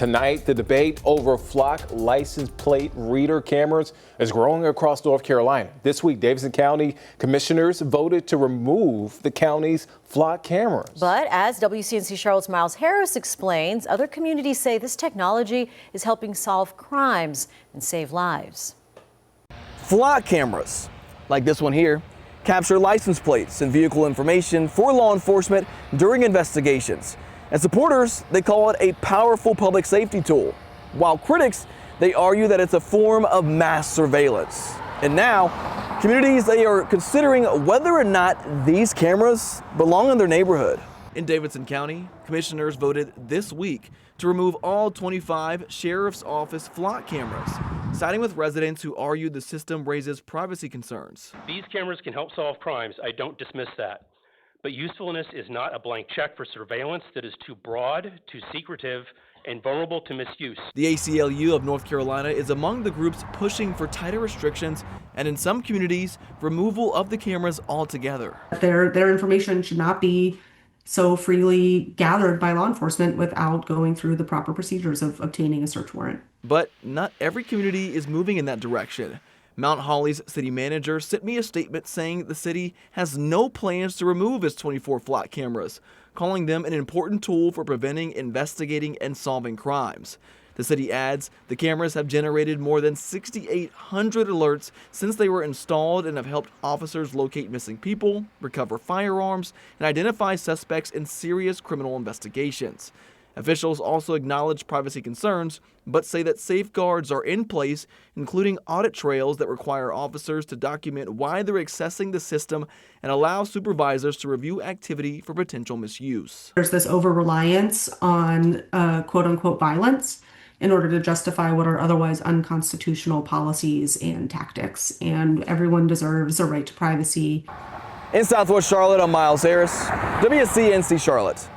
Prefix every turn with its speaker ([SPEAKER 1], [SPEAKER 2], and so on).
[SPEAKER 1] tonight, the debate over flock license plate reader cameras is growing across North Carolina. This week, Davidson County commissioners voted to remove the county's flock cameras.
[SPEAKER 2] But as WCNC Charlotte's Miles Harris explains, other communities say this technology is helping solve crimes and save lives.
[SPEAKER 3] Flock cameras, like this one here, capture license plates and vehicle information for law enforcement during investigations. And supporters, they call it a powerful public safety tool, while critics, they argue that it's a form of mass surveillance. And now, communities, they are considering whether or not these cameras belong in their neighborhood. In Davidson County, commissioners voted this week to remove all 25 sheriff's office flock cameras, siding with residents who argued the system raises privacy concerns.
[SPEAKER 4] These cameras can help solve crimes. I don't dismiss that. But usefulness is not a blank check for surveillance that is too broad, too secretive, and vulnerable to misuse.
[SPEAKER 3] The ACLU of North Carolina is among the groups pushing for tighter restrictions and, in some communities, removal of the cameras altogether.
[SPEAKER 5] Their information should not be so freely gathered by law enforcement without going through the proper procedures of obtaining a search warrant.
[SPEAKER 3] But not every community is moving in that direction. Mount Holly's city manager sent me a statement saying the city has no plans to remove its 24 flock cameras, calling them an important tool for preventing, investigating, and solving crimes. The city adds the cameras have generated more than 6,800 alerts since they were installed and have helped officers locate missing people, recover firearms, and identify suspects in serious criminal investigations. Officials also acknowledge privacy concerns, but say that safeguards are in place, including audit trails that require officers to document why they're accessing the system and allow supervisors to review activity for potential misuse.
[SPEAKER 5] There's this over-reliance on quote-unquote violence in order to justify what are otherwise unconstitutional policies and tactics, and everyone deserves a right to privacy.
[SPEAKER 3] In Southwest Charlotte, I'm Miles Harris, WCNC Charlotte.